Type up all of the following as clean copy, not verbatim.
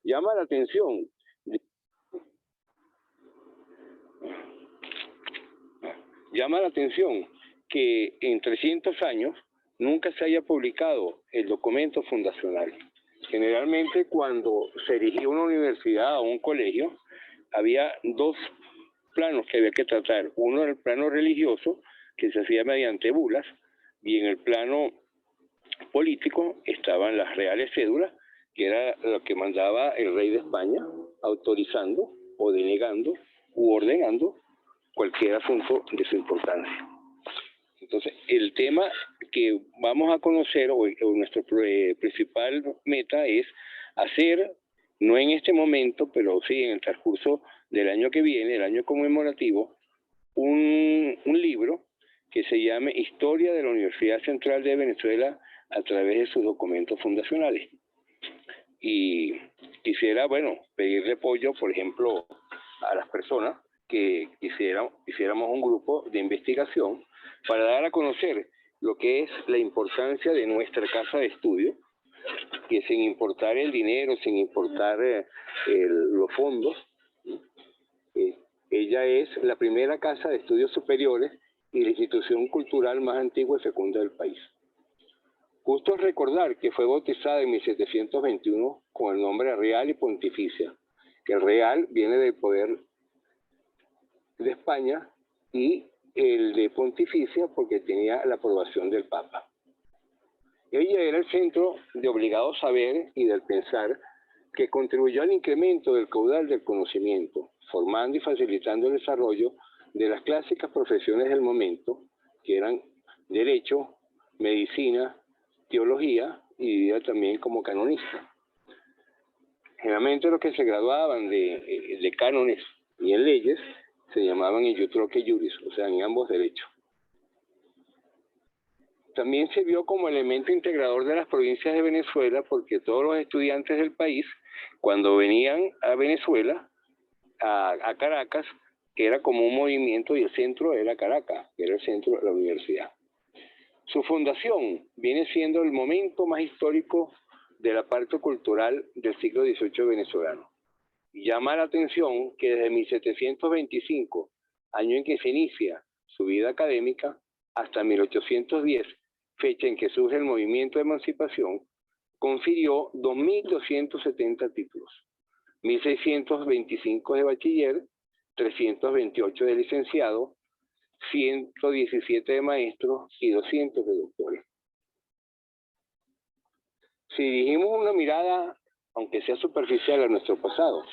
Llama la atención. Llama la atención que en 300 años nunca se haya publicado el documento fundacional. Generalmente cuando se erigía una universidad o un colegio, había dos planos que había que tratar. Uno era el plano religioso, que se hacía mediante bulas, y en el plano político estaban las reales cédulas, que era lo que mandaba el rey de España, autorizando o denegando u ordenando cualquier asunto de su importancia. Entonces, el tema que vamos a conocer, o nuestro principal meta es hacer, no en este momento, pero sí en el transcurso del año que viene, el año conmemorativo, un libro que se llame Historia de la Universidad Central de Venezuela a través de sus documentos fundacionales. Y quisiera, bueno, pedirle apoyo, por ejemplo, a las personas que hiciéramos un grupo de investigación para dar a conocer lo que es la importancia de nuestra casa de estudio, que sin importar el dinero, sin importar los fondos, ella es la primera casa de estudios superiores y la institución cultural más antigua y fecunda del país. Justo es recordar que fue bautizada en 1721 con el nombre Real y Pontificia, que el Real viene del poder de España y el de Pontificia porque tenía la aprobación del Papa. Ella era el centro de obligado saber y del pensar que contribuyó al incremento del caudal del conocimiento, formando y facilitando el desarrollo de las clásicas profesiones del momento, que eran derecho, medicina, teología y vivía también como canonista. Generalmente los que se graduaban de cánones y en leyes se llamaban iutroque juris, o sea, en ambos derechos. También se vio como elemento integrador de las provincias de Venezuela porque todos los estudiantes del país, cuando venían a Venezuela, a Caracas, era como un movimiento y el centro era Caracas, que era el centro de la universidad. Su fundación viene siendo el momento más histórico de la parte cultural del siglo XVIII venezolano. Y llama la atención que desde 1725, año en que se inicia su vida académica, hasta 1810, fecha en que surge el movimiento de emancipación, confirió 2.270 títulos, 1.625 de bachiller, 328 de licenciado, 117 de maestros y 200 de doctores. Si dirigimos una mirada, aunque sea superficial, a nuestro pasado,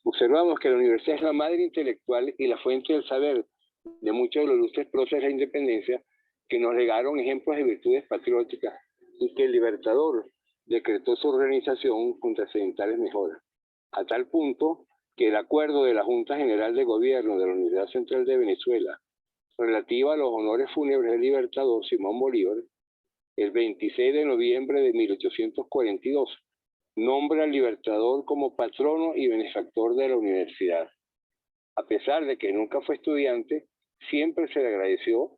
observamos que la universidad es la madre intelectual y la fuente del saber de muchos de los ilustres próceres de la independencia que nos legaron ejemplos de virtudes patrióticas y que el Libertador decretó su organización con trascendentales mejoras, a tal punto que el acuerdo de la Junta General de Gobierno de la Universidad Central de Venezuela relativa a los honores fúnebres del Libertador Simón Bolívar, el 26 de noviembre de 1842, nombra al Libertador como patrono y benefactor de la universidad. A pesar de que nunca fue estudiante, siempre se le agradeció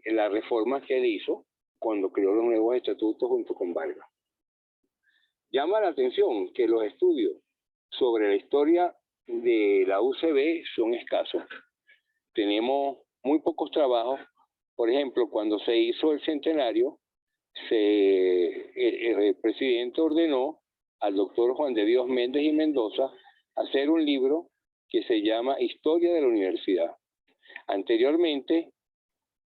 las reformas que él hizo cuando creó los nuevos estatutos junto con Vargas. Llama la atención que los estudios sobre la historia de la UCB son escasos. Tenemos muy pocos trabajos. Por ejemplo, cuando se hizo el centenario, el presidente ordenó al doctor Juan de Dios Méndez y Mendoza hacer un libro que se llama Historia de la Universidad. Anteriormente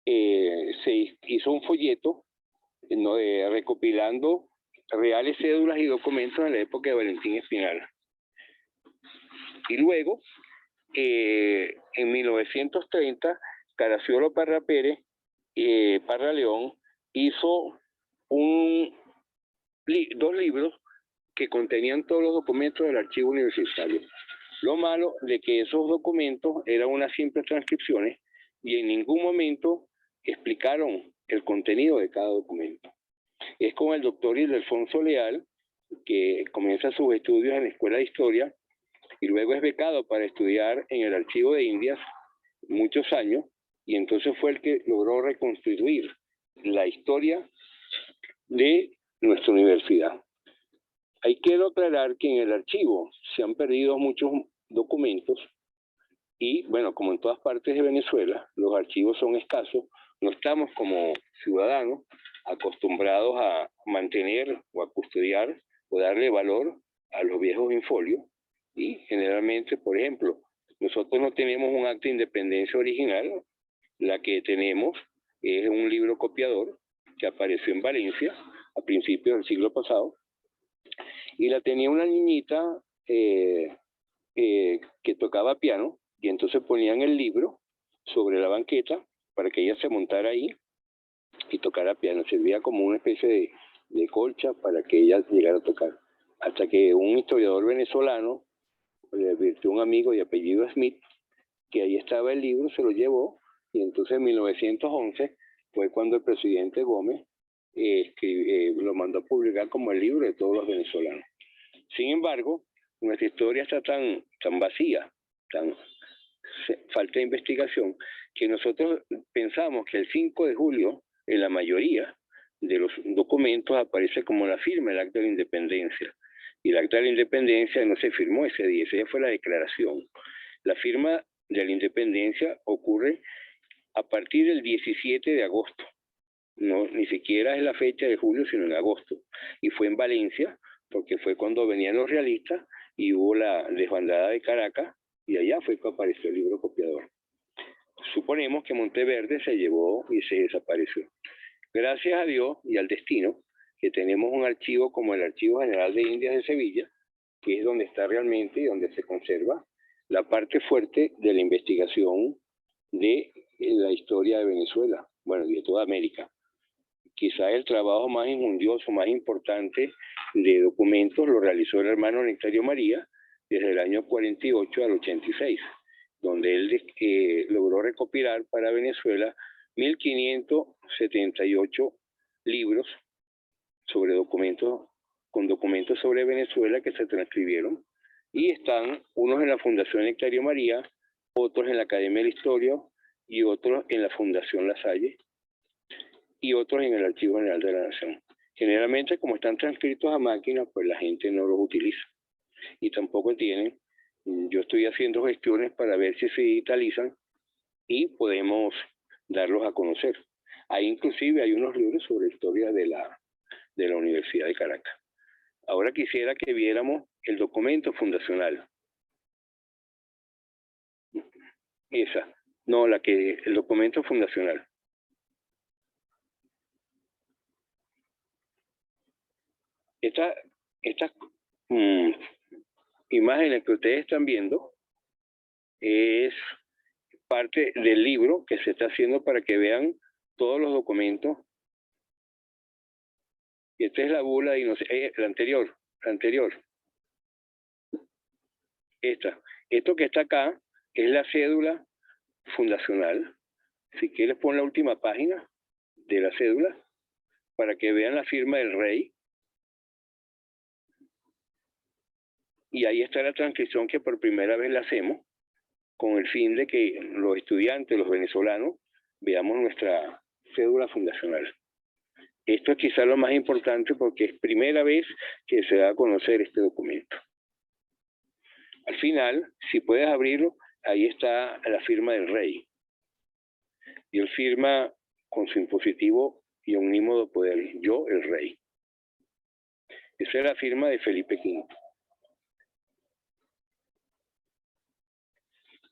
se hizo un folleto recopilando reales cédulas y documentos en la época de Valentín Espinal. Y luego, en 1930, Caraciolo Parra Pérez, Parra León, hizo dos libros que contenían todos los documentos del archivo universitario. Lo malo de que esos documentos eran unas simples transcripciones y en ningún momento explicaron el contenido de cada documento. Es como el doctor Ildefonso Leal, que comienza sus estudios en la Escuela de Historia y luego es becado para estudiar en el Archivo de Indias muchos años, y entonces fue el que logró reconstituir la historia de nuestra universidad. Quiero aclarar que en el archivo se han perdido muchos documentos y, bueno, como en todas partes de Venezuela, los archivos son escasos. No estamos como ciudadanos acostumbrados a mantener o a custodiar o darle valor a los viejos infolios. Y generalmente, por ejemplo, nosotros no tenemos un acta de independencia original. La que tenemos es un libro copiador que apareció en Valencia a principios del siglo pasado, y la tenía una niñita que tocaba piano, y entonces ponían el libro sobre la banqueta para que ella se montara ahí y tocara piano. Servía como una especie de colcha para que ella llegara a tocar. Hasta que un historiador venezolano le advirtió a un amigo de apellido Smith que ahí estaba el libro, se lo llevó, y entonces en 1911 fue cuando el presidente Gómez lo mandó a publicar como el libro de todos los venezolanos. Sin embargo, nuestra historia está tan vacía, tan falta de investigación, que nosotros pensamos que el 5 de julio, en la mayoría de los documentos, aparece como la firma del Acta de la Independencia. Y el Acta de la Independencia no se firmó ese día, esa fue la declaración. La firma de la Independencia ocurre a partir del 17 de agosto. No, ni siquiera es la fecha de julio, sino en agosto. Y fue en Valencia, porque fue cuando venían los realistas y hubo la desbandada de Caracas, y allá fue que apareció el libro copiador. Suponemos que Monteverde se llevó y se desapareció. Gracias a Dios y al destino, que tenemos un archivo como el Archivo General de Indias de Sevilla, que es donde está realmente y donde se conserva la parte fuerte de la investigación de la historia de Venezuela, bueno, y de toda América. Quizá el trabajo más injundioso, más importante de documentos lo realizó el hermano Nectario María desde el año 48 al 86, donde él logró recopilar para Venezuela 1578 libros sobre documentos, con documentos sobre Venezuela que se transcribieron, y están unos en la Fundación Nectario María, otros en la Academia de la Historia y otros en la Fundación La Salle y otros en el Archivo General de la Nación. Generalmente, como están transcritos a máquina, pues la gente no los utiliza y tampoco tienen. Yo estoy haciendo gestiones para ver si se digitalizan y podemos darlos a conocer. Ahí inclusive hay unos libros sobre historia de la Universidad de Caracas. Ahora quisiera que viéramos el documento fundacional. Esa, no, el documento fundacional. Estas imágenes que ustedes están viendo es parte del libro que se está haciendo para que vean todos los documentos. Y esta es la bula de inocencia, la anterior. Esto que está acá es la cédula fundacional. Si quieres pon la última página de la cédula para que vean la firma del rey. Y ahí está la transcripción que por primera vez la hacemos con el fin de que los estudiantes, los venezolanos, veamos nuestra cédula fundacional. Esto es quizá lo más importante porque es primera vez que se da a conocer este documento. Al final, si puedes abrirlo, ahí está la firma del rey. Y él firma con su impositivo y omnímodo poder, yo el rey. Esa es la firma de Felipe V.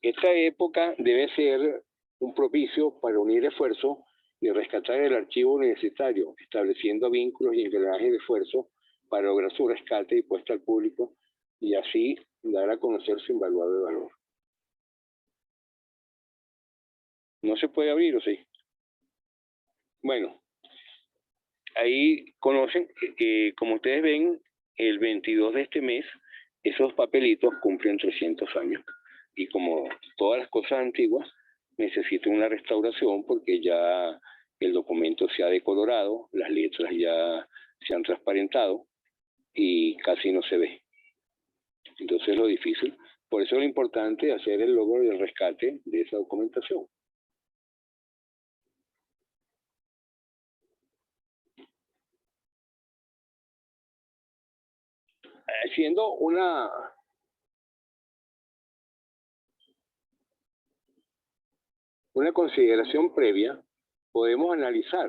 Esta época debe ser un propicio para unir esfuerzos y rescatar el archivo universitario, estableciendo vínculos y engranajes de esfuerzo para lograr su rescate y puesta al público y así dar a conocer su invaluable valor. ¿No se puede abrir o sí? Bueno, ahí conocen que, como ustedes ven, el 22 de este mes, esos papelitos cumplen 300 años. Y como todas las cosas antiguas, necesitan una restauración porque ya el documento se ha decolorado, las letras ya se han transparentado y casi no se ve. Entonces es lo difícil. Por eso es lo importante hacer el logro del rescate de esa documentación. Siendo una consideración previa, podemos analizar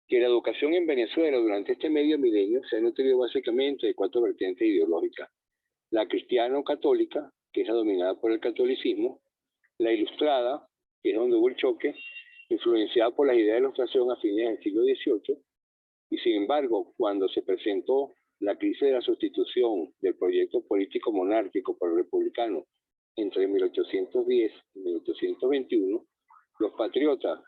que la educación en Venezuela durante este medio milenio se ha nutrido básicamente de 4 vertientes ideológicas: la cristiano-católica, que es la dominada por el catolicismo; la ilustrada, que es donde hubo el choque, influenciada por las ideas de ilustración a fines del siglo XVIII, y sin embargo, cuando se presentó la crisis de la sustitución del proyecto político monárquico por el republicano entre 1810 y 1821, los patriotas,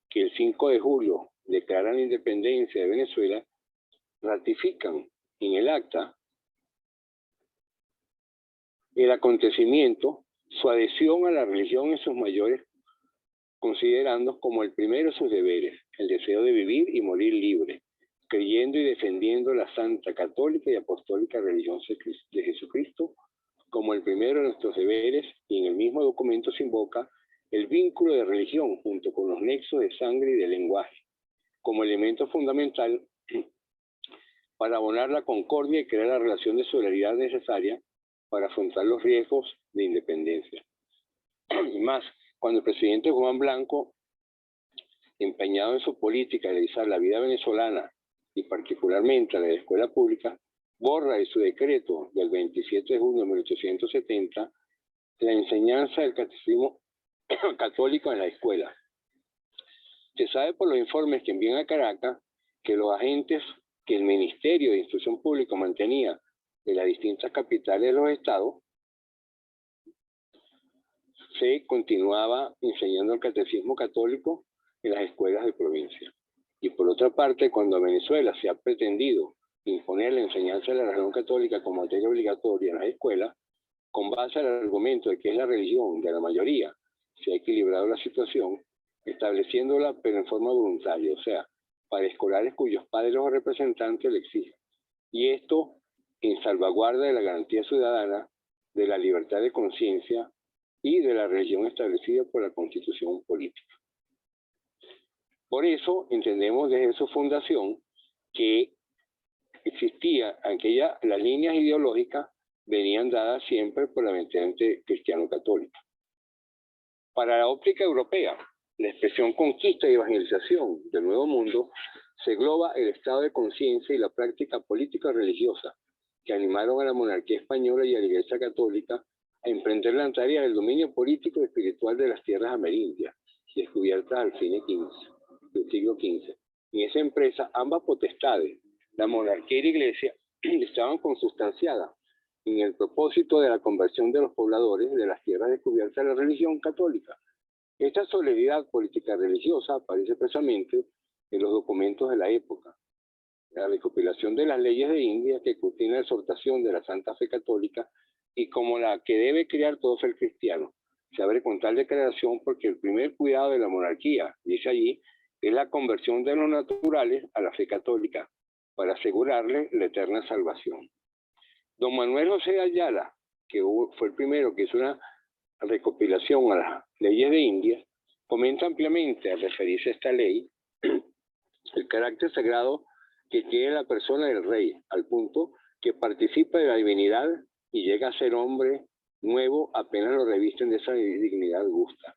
que el 5 de julio declaran la independencia de Venezuela, ratifican en el acta el acontecimiento, su adhesión a la religión en sus mayores, considerando como el primero sus deberes, el deseo de vivir y morir libre, creyendo y defendiendo la santa, católica y apostólica religión de Jesucristo como el primero de nuestros deberes, y en el mismo documento se invoca el vínculo de religión junto con los nexos de sangre y de lenguaje, como elemento fundamental para abonar la concordia y crear la relación de solidaridad necesaria para afrontar los riesgos de independencia. Y más, cuando el presidente Juan Blanco, empeñado en su política de realizar la vida venezolana y particularmente la de la escuela pública, borra de su decreto del 27 de junio de 1870 la enseñanza del catecismo católico en la escuela. Se sabe por los informes que envían a Caracas que los agentes que el Ministerio de Instrucción Pública mantenía de las distintas capitales de los estados, se continuaba enseñando el catecismo católico en las escuelas de provincia. Y por otra parte, cuando a Venezuela se ha pretendido imponer la enseñanza de la religión católica como materia obligatoria en las escuelas, con base al argumento de que es la religión de la mayoría, se ha equilibrado la situación, estableciéndola pero en forma voluntaria, o sea, para escolares cuyos padres o representantes le exigen. Y esto en salvaguarda de la garantía ciudadana, de la libertad de conciencia y de la religión establecida por la Constitución política. Por eso entendemos desde su fundación que existía las líneas ideológicas venían dadas siempre por la vertiente cristiano-católica. Para la óptica europea, la expresión conquista y evangelización del Nuevo Mundo se engloba el estado de conciencia y la práctica política religiosa que animaron a la monarquía española y a la Iglesia Católica a emprender la tarea del dominio político y espiritual de las tierras amerindias, descubiertas al fin del siglo XV. En esa empresa, ambas potestades, la monarquía y la Iglesia, estaban consustanciadas en el propósito de la conversión de los pobladores de las tierras descubiertas a la religión católica. Esta solidaridad política religiosa aparece precisamente en los documentos de la época. La recopilación de las leyes de India, que contiene la exhortación de la Santa Fe Católica y como la que debe criar todo ser cristiano. Se abre con tal declaración porque el primer cuidado de la monarquía, dice allí, es la conversión de los naturales a la fe católica para asegurarle la eterna salvación. Don Manuel José de Ayala, que fue el primero que hizo una recopilación a las leyes de India, comenta ampliamente al referirse a esta ley el carácter sagrado que tiene la persona del rey, al punto que participa de la divinidad y llega a ser hombre nuevo apenas lo revisten de esa dignidad justa.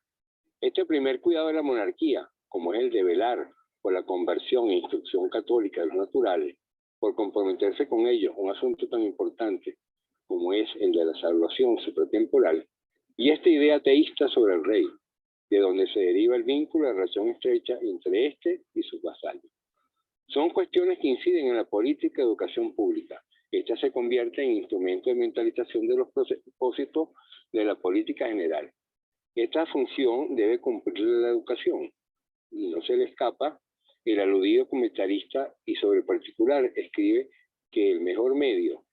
Este primer cuidado de la monarquía, como es el de velar por la conversión e instrucción católica de los naturales, por comprometerse con ellos, un asunto tan importante como es el de la salvación supratemporal, y esta idea teísta sobre el rey, de donde se deriva el vínculo de relación estrecha entre éste y sus vasallos. Son cuestiones que inciden en la política de educación pública. Esta se convierte en instrumento de mentalización de los propósitos de la política general. Esta función debe cumplir la educación, y no se le escapa. El aludido comentarista y sobre particular escribe que el mejor medio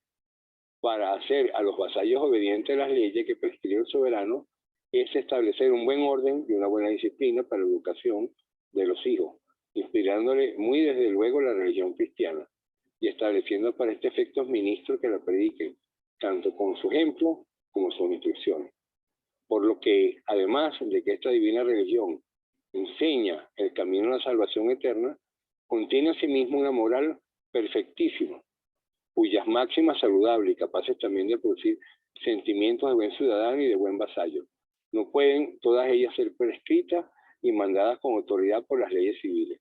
para hacer a los vasallos obedientes a las leyes que prescribe el soberano es establecer un buen orden y una buena disciplina para la educación de los hijos, inspirándole muy desde luego la religión cristiana y estableciendo para este efecto ministros que la prediquen, tanto con su ejemplo como sus instrucciones. Por lo que, además de que esta divina religión enseña el camino a la salvación eterna, contiene asimismo una moral perfectísima cuyas máximas saludables y capaces también de producir sentimientos de buen ciudadano y de buen vasallo. No pueden todas ellas ser prescritas y mandadas con autoridad por las leyes civiles.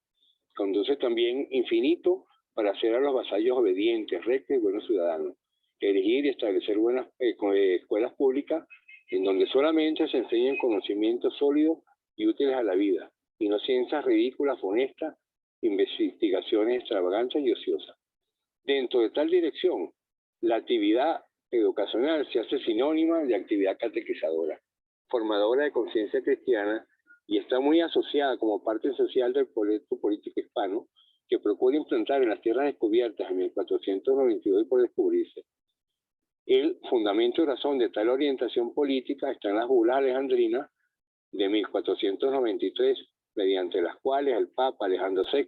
Conduce también infinito para hacer a los vasallos obedientes, rectos y buenos ciudadanos. Erigir y establecer buenas escuelas públicas en donde solamente se enseñen conocimientos sólidos y útiles a la vida, y no ciencias ridículas, funestas, investigaciones extravagantes y ociosas. Dentro de tal dirección, la actividad educacional se hace sinónima de actividad catequizadora, formadora de conciencia cristiana, y está muy asociada como parte esencial del proyecto político hispano que procura implantar en las tierras descubiertas en 1492 y por descubrirse. El fundamento y razón de tal orientación política está en las bulas alejandrinas de 1493, mediante las cuales el Papa Alejandro VI,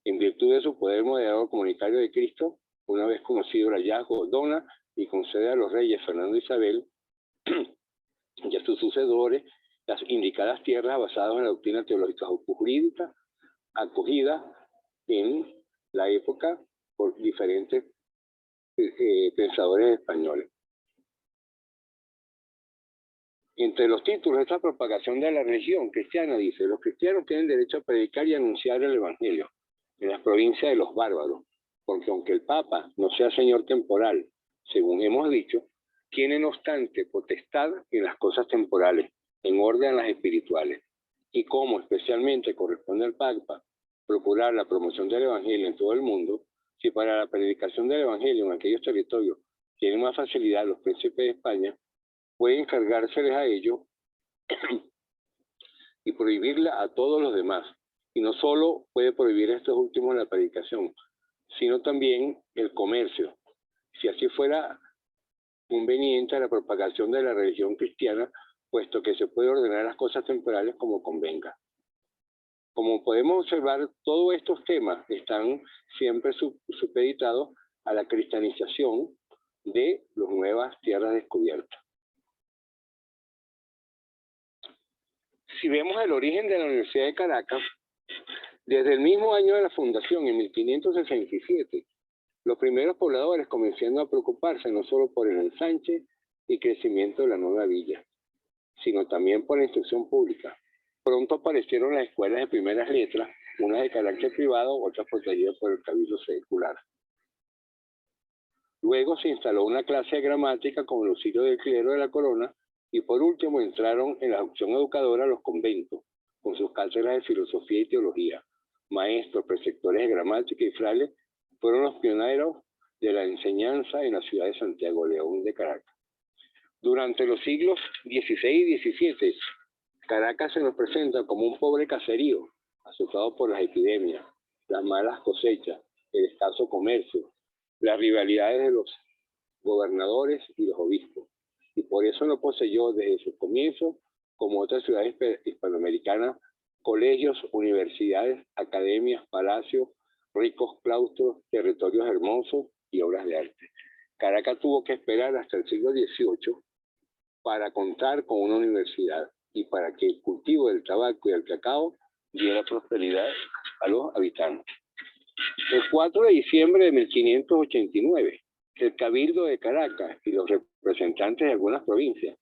en virtud de su poder moderador comunitario de Cristo, una vez conocido el hallazgo, dona y concede a los reyes Fernando e Isabel y a sus sucesores las indicadas tierras basadas en la doctrina teológica jurídica acogida en la época por diferentes pensadores españoles. Entre los títulos de esta propagación de la religión cristiana dice: los cristianos tienen derecho a predicar y anunciar el evangelio en las provincias de los bárbaros, porque aunque el Papa no sea señor temporal, según hemos dicho, tiene no obstante potestad en las cosas temporales, en orden a las espirituales. Y como especialmente corresponde al Papa procurar la promoción del evangelio en todo el mundo, si para la predicación del evangelio en aquellos territorios tienen más facilidad los príncipes de España, puede encargárseles a ellos y prohibirla a todos los demás. Y no solo puede prohibir a estos últimos la predicación, sino también el comercio, si así fuera conveniente a la propagación de la religión cristiana, puesto que se puede ordenar las cosas temporales como convenga. Como podemos observar, todos estos temas están siempre supeditados a la cristianización de las nuevas tierras descubiertas. Si vemos el origen de la Universidad de Caracas, desde el mismo año de la fundación, en 1567, los primeros pobladores comenzaron a preocuparse no solo por el ensanche y crecimiento de la nueva villa, sino también por la instrucción pública. Pronto aparecieron las escuelas de primeras letras, unas de carácter privado, otras protegidas por el cabildo secular. Luego se instaló una clase de gramática con el auxilio del clero de la corona, y por último entraron en la opción educadora los conventos, con sus cátedras de filosofía y teología. Maestros, preceptores de gramática y frailes fueron los pioneros de la enseñanza en la ciudad de Santiago León de Caracas. Durante los siglos XVI y XVII, Caracas se nos presenta como un pobre caserío, azotado por las epidemias, las malas cosechas, el escaso comercio, las rivalidades de los gobernadores y los obispos. Y por eso no poseyó desde sus comienzos, como otras ciudades hispanoamericanas, colegios, universidades, academias, palacios, ricos claustros, territorios hermosos y obras de arte. Caracas tuvo que esperar hasta el siglo XVIII para contar con una universidad y para que el cultivo del tabaco y del cacao diera prosperidad a los habitantes. El 4 de diciembre de 1589, el Cabildo de Caracas y los representantes de algunas provincias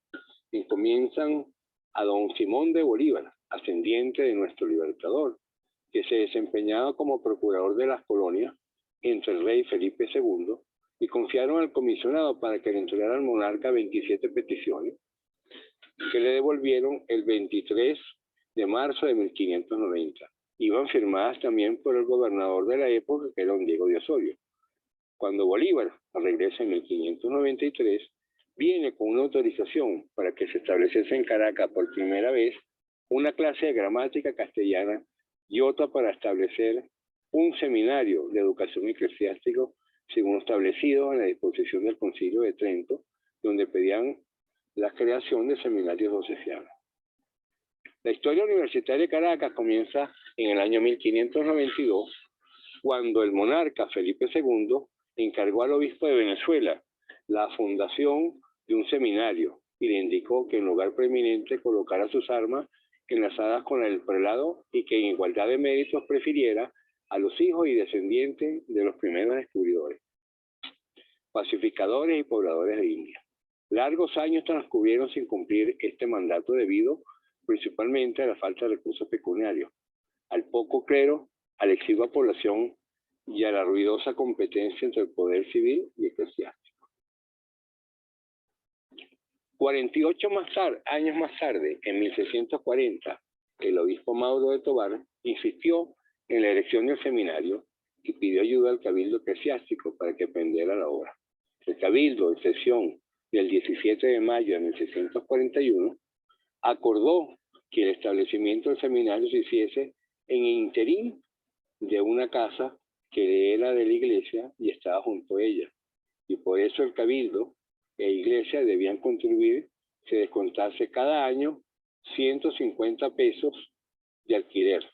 encomienzan a don Simón de Bolívar, ascendiente de nuestro libertador, que se desempeñaba como procurador de las colonias entre el rey Felipe II, y confiaron al comisionado para que le entregara al monarca 27 peticiones, que le devolvieron el 23 de marzo de 1590. Iban firmadas también por el gobernador de la época, que era don Diego de Osorio. Cuando Bolívar regresa en 1593, viene con una autorización para que se estableciese en Caracas por primera vez una clase de gramática castellana y otra para establecer un seminario de educación eclesiástica, según establecido en la disposición del Concilio de Trento, donde pedían la creación de seminarios diocesanos. La historia universitaria de Caracas comienza en el año 1592, cuando el monarca Felipe II encargó al obispo de Venezuela la fundación de un seminario y le indicó que en lugar preeminente colocara sus armas enlazadas con el prelado y que en igualdad de méritos prefiriera a los hijos y descendientes de los primeros descubridores. pacificadores y pobladores de India. Largos años transcurrieron sin cumplir este mandato debido principalmente a la falta de recursos pecuniarios, al poco clero, a la exigua población y a la ruidosa competencia entre el poder civil y eclesiástico. 48 años más tarde, en 1640, el obispo Mauro de Tobar insistió en la erección del seminario y pidió ayuda al cabildo eclesiástico para que aprendiera la obra. El cabildo, en sesión del 17 de mayo de 1641, acordó que el establecimiento del seminario se hiciese en interín de una casa que era de la iglesia y estaba junto a ella. Y por eso el cabildo e iglesia debían contribuir, se descontase cada año 150 pesos de alquiler.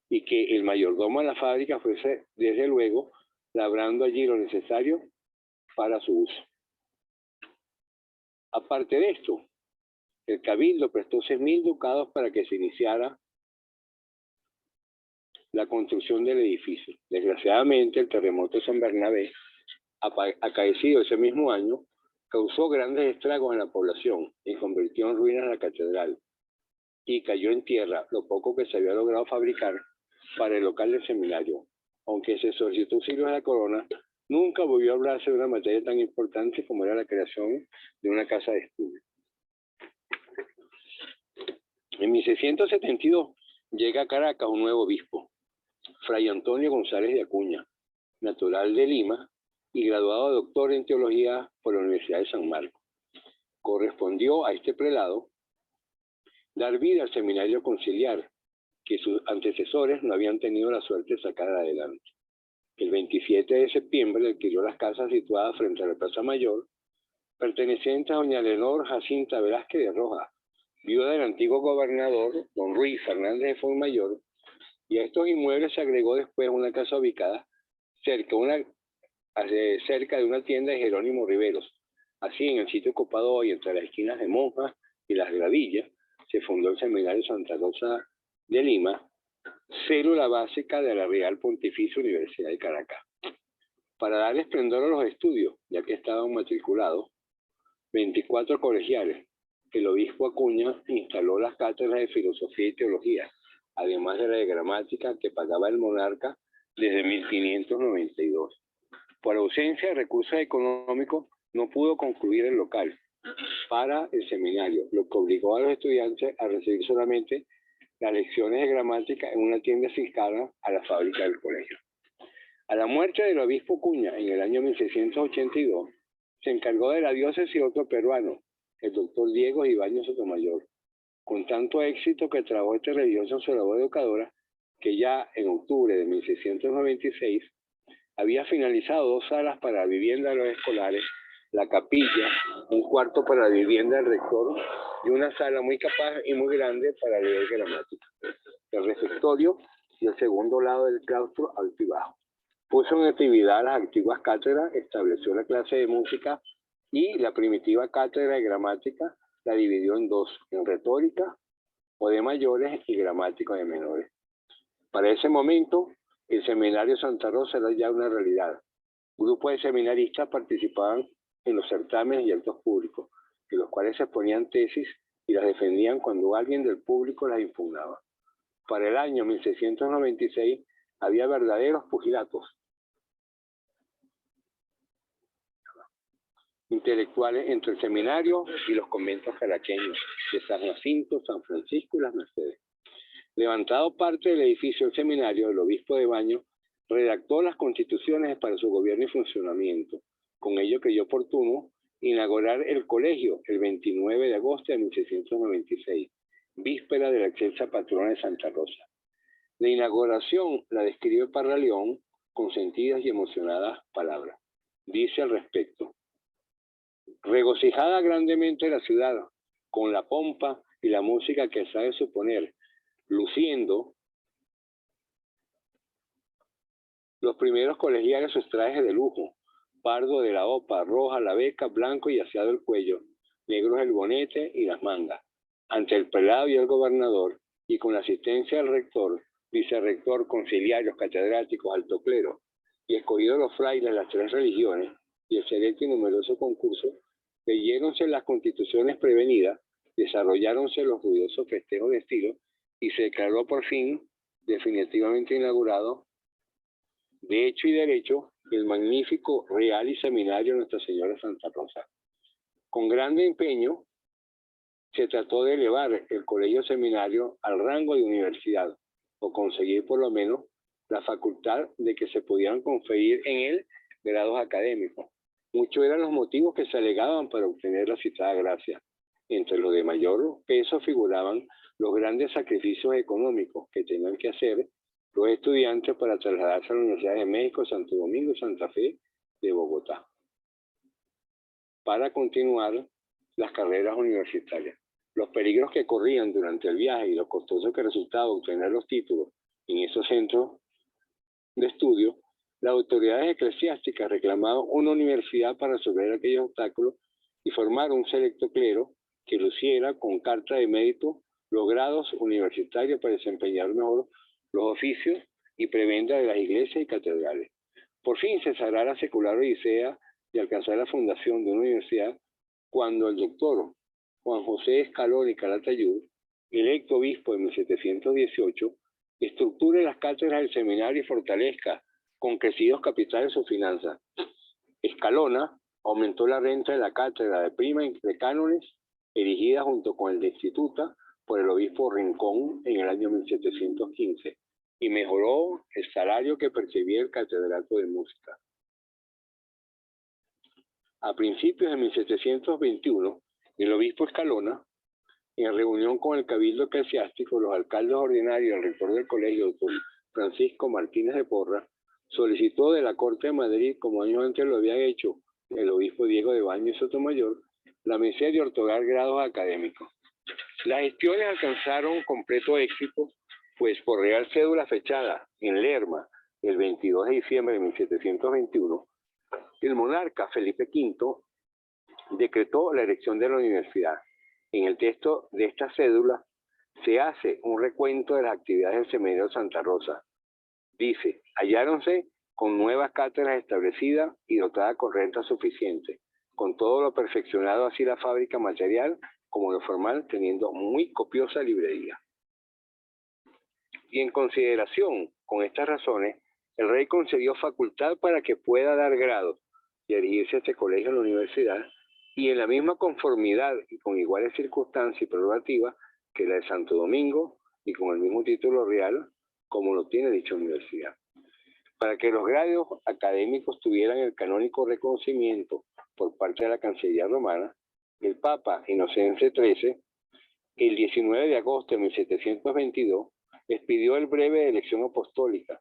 Y que el mayordomo de la fábrica fuese, desde luego, labrando allí lo necesario para su uso. Aparte de esto, el cabildo prestó 6.000 ducados para que se iniciara la construcción del edificio. Desgraciadamente, el terremoto de San Bernabé, acaecido ese mismo año, causó grandes estragos en la población y convirtió en ruinas la catedral y cayó en tierra lo poco que se había logrado fabricar para el local del seminario. Aunque se solicitó auxilio a la corona, nunca volvió a hablarse de una materia tan importante como era la creación de una casa de estudio. En 1672 llega a Caracas un nuevo obispo, Fray Antonio González de Acuña, natural de Lima y graduado de doctor en teología por la Universidad de San Marcos. Correspondió a este prelado dar vida al seminario conciliar, que sus antecesores no habían tenido la suerte de sacar adelante. El 27 de septiembre adquirió las casas situadas frente a la Plaza Mayor, pertenecientes a doña Leonor Jacinta Velázquez de Rojas, viuda del antiguo gobernador, don Ruiz Fernández de Fuenmayor, y a estos inmuebles se agregó después una casa ubicada cerca de una tienda de Jerónimo Riveros. Así, en el sitio ocupado hoy entre las esquinas de Monjas y Las Gravillas, se fundó el Seminario Santa Rosa de Lima, célula básica de la Real Pontificia Universidad de Caracas. Para dar esplendor a los estudios, ya que estaban matriculados 24 colegiales, el obispo Acuña instaló las cátedras de filosofía y teología, además de la de gramática que pagaba el monarca desde 1592. Por ausencia de recursos económicos, no pudo concluir el local para el seminario, lo que obligó a los estudiantes a recibir solamente las lecciones de gramática en una tienda cercana a la fábrica del colegio. A la muerte del obispo Acuña en el año 1682, se encargó de la diócesis otro peruano, el doctor Diego Ibáñez Sotomayor, con tanto éxito que trabajó este religioso en su labor educadora, que ya en octubre de 1696 había finalizado 2 salas para la vivienda de los escolares, la capilla, un cuarto para la vivienda del rector y una sala muy capaz y muy grande para leer gramática, el refectorio y el segundo lado del claustro alto y bajo. Puso en actividad las antiguas cátedras, estableció la clase de música y la primitiva cátedra de gramática la dividió en 2, en retórica o de mayores y gramática de menores. Para ese momento, el Seminario Santa Rosa era ya una realidad. Grupos de seminaristas participaban en los certámenes y actos públicos, en los cuales se exponían tesis y las defendían cuando alguien del público las impugnaba. Para el año 1696 había verdaderos pugilatos intelectuales entre el seminario y los conventos caraqueños de San Jacinto, San Francisco y Las Mercedes. Levantado parte del edificio del seminario, el obispo de Baños redactó las constituciones para su gobierno y funcionamiento. Con ello creyó oportuno inaugurar el colegio el 29 de agosto de 1696, víspera de la excelsa patrona de Santa Rosa. La inauguración la describe Parraleón con sentidas y emocionadas palabras. Dice al respecto: regocijada grandemente la ciudad, con la pompa y la música que sabe suponer, luciendo los primeros colegiales sus trajes de lujo, pardo de la opa, roja la beca, blanco y aseado el cuello, negros el bonete y las mangas, ante el prelado y el gobernador, y con la asistencia del rector, vicerrector, conciliarios, catedráticos, alto clero, y escogidos los frailes de las tres religiones y el selecto y numeroso concurso, leyéronse las constituciones prevenidas, desarrolláronse los ruidosos festejos de estilo y se declaró por fin definitivamente inaugurado, de hecho y derecho, el magnífico Real y Seminario Nuestra Señora Santa Rosa. Con grande empeño se trató de elevar el colegio seminario al rango de universidad, o conseguir por lo menos la facultad de que se pudieran conferir en él grados académicos. Muchos eran los motivos que se alegaban para obtener la citada gracia. Entre los de mayor peso figuraban los grandes sacrificios económicos que tenían que hacer los estudiantes para trasladarse a la Universidad de México, Santo Domingo y Santa Fe de Bogotá, para continuar las carreras universitarias. Los peligros que corrían durante el viaje y lo costoso que resultaba obtener los títulos en esos centros de estudio, las autoridades eclesiásticas reclamaban una universidad para resolver aquellos obstáculos y formar un selecto clero que luciera con carta de mérito los grados universitarios para desempeñar mejor los oficios y prebenda de las iglesias y catedrales. Por fin cesará la secular odisea de alcanzar la fundación de una universidad cuando el doctor Juan José Escalón y Calatayud, electo obispo en 1718, estructure las cátedras del seminario y fortalezca con crecidos capitales sus finanzas. Escalona aumentó la renta de la cátedra de prima de cánones, erigida junto con el de instituta por el obispo Rincón en el año 1715, y mejoró el salario que percibía el catedrático de música. A principios de 1721, el obispo Escalona, en reunión con el cabildo eclesiástico, los alcaldes ordinarios y el rector del colegio, doctor Francisco Martínez de Porra, solicitó de la Corte de Madrid, como años antes lo había hecho el obispo Diego de Baños y Sotomayor, la merced de otorgar grados académicos. Las gestiones alcanzaron completo éxito, pues por real cédula fechada en Lerma el 22 de diciembre de 1721, el monarca Felipe V decretó la erección de la universidad. En el texto de esta cédula se hace un recuento de las actividades del Seminario de Santa Rosa. Dice: halláronse con nuevas cátedras establecidas y dotadas con renta suficiente, con todo lo perfeccionado, así la fábrica material como lo formal, teniendo muy copiosa librería. Y en consideración con estas razones, el rey concedió facultad para que pueda dar grados y erigirse a este colegio en la universidad, y en la misma conformidad y con iguales circunstancias y prerrogativas que la de Santo Domingo, y con el mismo título real como lo tiene dicha universidad. Para que los grados académicos tuvieran el canónico reconocimiento por parte de la Cancillería romana, el Papa Inocencio XIII, el 19 de agosto de 1722, expidió el breve de elección apostólica,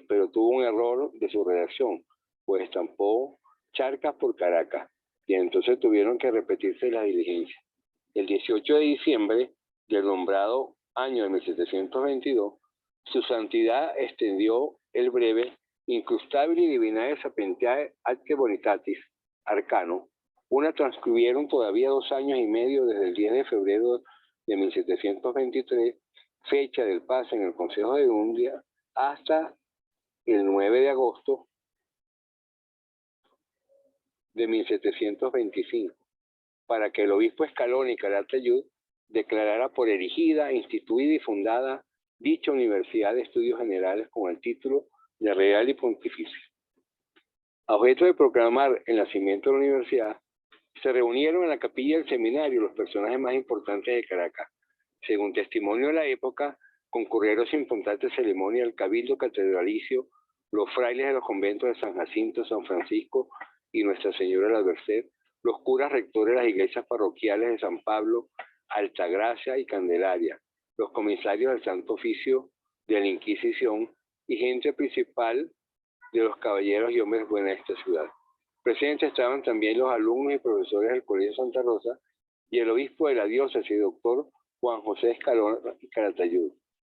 pero tuvo un error de su redacción, pues estampó Charcas por Caracas, y entonces tuvieron que repetirse las diligencias. El 18 de diciembre del nombrado año de 1722, su santidad extendió el breve Incrustabili Divinae Sapientiae Atque Bonitatis Arcano. Una transcurrieron todavía 2 años y medio desde el 10 de febrero de 1723, fecha del pase en el Consejo de Undia, hasta el 9 de agosto de 1725, para que el obispo Escalón y Calatayud declarara por erigida, instituida y fundada dicha Universidad de Estudios Generales con el título de Real y Pontificio. A objeto de proclamar el nacimiento de la universidad, se reunieron en la capilla del seminario los personajes más importantes de Caracas. Según testimonio de la época, concurrieron sin importante ceremonia el cabildo catedralicio, los frailes de los conventos de San Jacinto, San Francisco y Nuestra Señora de la Merced, los curas rectores de las iglesias parroquiales de San Pablo, Altagracia y Candelaria, los comisarios del Santo Oficio de la Inquisición y gente principal de los caballeros y hombres buenos de esta ciudad. Presentes estaban también los alumnos y profesores del Colegio Santa Rosa y el obispo de la diócesis, doctor Juan José Escalón y Calatayud,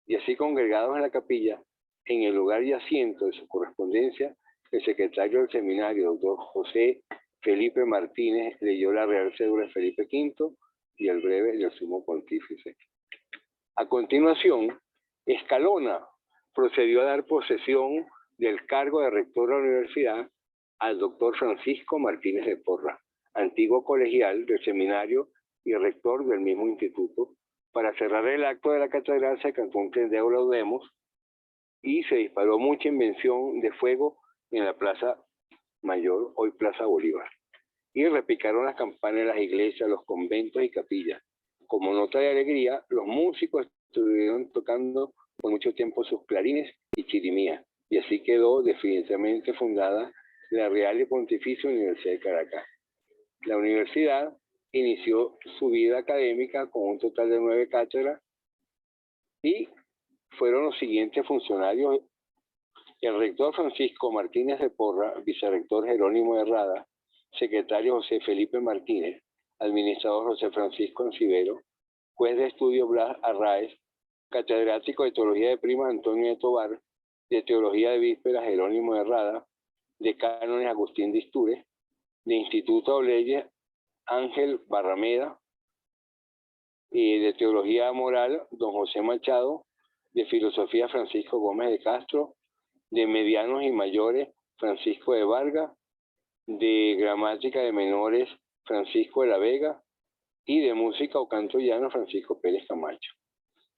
y así congregados en la capilla, en el lugar y asiento de su correspondencia, el secretario del seminario, doctor José Felipe Martínez, leyó la Real Cédula de Felipe V y el breve del Sumo Pontífice. A continuación, Escalona procedió a dar posesión del cargo de rector de la universidad al doctor Francisco Martínez de Porra, antiguo colegial del seminario y rector del mismo instituto. Para cerrar el acto de la catedral se cantó un Tendeo Laudemus y se disparó mucha invención de fuego en la Plaza Mayor, hoy Plaza Bolívar. Y repicaron las campanas de las iglesias, los conventos y capillas. Como nota de alegría, los músicos estuvieron tocando por mucho tiempo sus clarines y chirimías, y así quedó definitivamente fundada la Real y Pontificia Universidad de Caracas. La universidad inició su vida académica con un total de 9 cátedras y fueron los siguientes funcionarios: el rector Francisco Martínez de Porra, vicerrector Jerónimo Herrada, secretario José Felipe Martínez, administrador José Francisco Ancibero, juez de estudio Blas Arraez, catedrático de Teología de Prima Antonio de Tobar, de Teología de Vísperas Jerónimo Herrada, de Cánones Agustín de Istúrez, de Instituto de Leyes Ángel Barrameda, y de Teología Moral don José Machado, de Filosofía Francisco Gómez de Castro, de Medianos y Mayores Francisco de Vargas, de Gramática de Menores Francisco de la Vega y de Música o Canto Llano Francisco Pérez Camacho.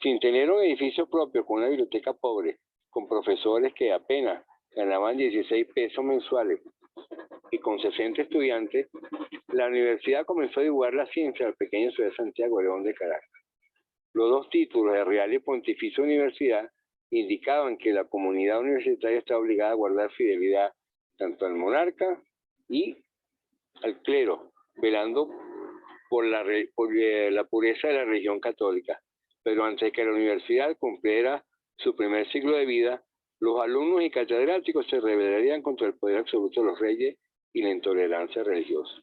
Sin tener un edificio propio, con una biblioteca pobre, con profesores que apenas ganaban 16 pesos mensuales y con 60 estudiantes, la universidad comenzó a divulgar la ciencia al pequeño ciudad de Santiago León de Caracas. Los 2 títulos de Real y Pontificia Universidad indicaban que la comunidad universitaria está obligada a guardar fidelidad tanto al monarca y al clero, velando por la pureza de la religión católica. Pero antes de que la universidad cumpliera su primer siglo de vida, los alumnos y catedráticos se rebelarían contra el poder absoluto de los reyes y la intolerancia religiosa.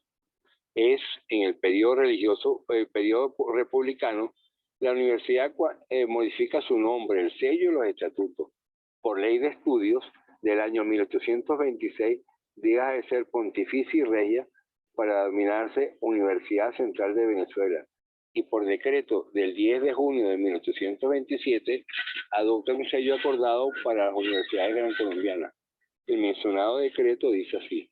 Es en el periodo republicano, la universidad modifica su nombre, el sello y los estatutos. Por ley de estudios del año 1826, deja de ser Pontificia y Regia para denominarse Universidad Central de Venezuela. Y por decreto del 10 de junio de 1827, adopta un sello acordado para las universidades gran colombianas. El mencionado decreto dice así: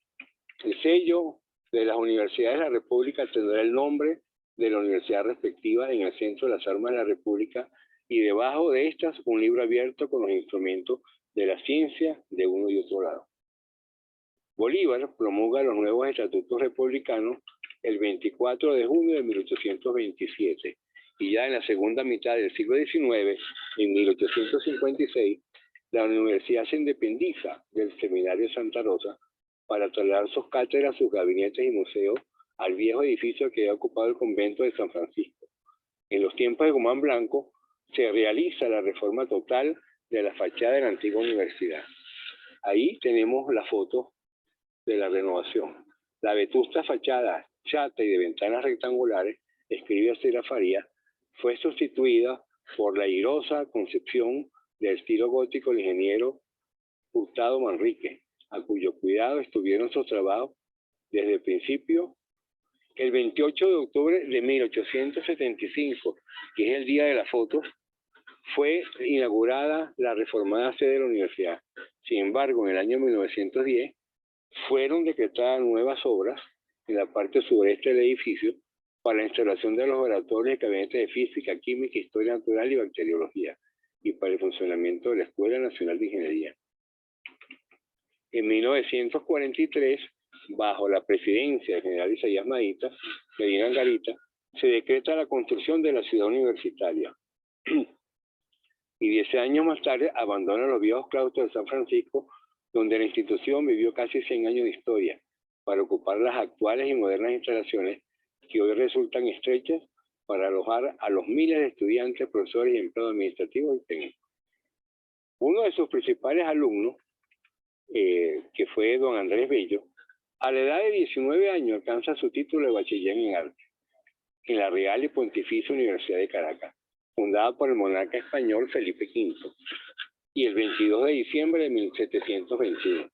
el sello de las universidades de la República tendrá el nombre de la universidad respectiva en el centro de las armas de la República y debajo de estas un libro abierto con los instrumentos de la ciencia de uno y otro lado. Bolívar promulga los nuevos estatutos republicanos el 24 de junio de 1827 y ya en la segunda mitad del siglo XIX, en 1856, la universidad se independiza del Seminario Santa Rosa para trasladar sus cátedras, sus gabinetes y museos al viejo edificio que había ocupado el convento de San Francisco. En los tiempos de Guzmán Blanco se realiza la reforma total de la fachada de la antigua universidad. Ahí tenemos la foto de la renovación. La vetusta fachada chata y de ventanas rectangulares, escribe Acera Faría, fue sustituida por la airosa concepción del estilo gótico del ingeniero Hurtado Manrique, a cuyo cuidado estuvieron sus trabajos desde el principio. El 28 de octubre de 1875, que es el día de las fotos, fue inaugurada la reformada sede de la universidad. Sin embargo, en el año 1910 fueron decretadas nuevas obras en la parte sureste del edificio para la instalación de los laboratorios y gabinetes de física, química, historia natural y bacteriología, y para el funcionamiento de la Escuela Nacional de Ingeniería. En 1943, bajo la presidencia del general Isaías Medina Angarita, se decreta la construcción de la ciudad universitaria. Y 10 años más tarde abandona los viejos claustros de San Francisco, donde la institución vivió casi 100 años de historia, para ocupar las actuales y modernas instalaciones que hoy resultan estrechas para alojar a los miles de estudiantes, profesores y empleados administrativos y técnicos. Uno de sus principales alumnos, que fue don Andrés Bello, a la edad de 19 años alcanza su título de bachiller en arte en la Real y Pontificia Universidad de Caracas, fundada por el monarca español Felipe V, y el 22 de diciembre de 1721.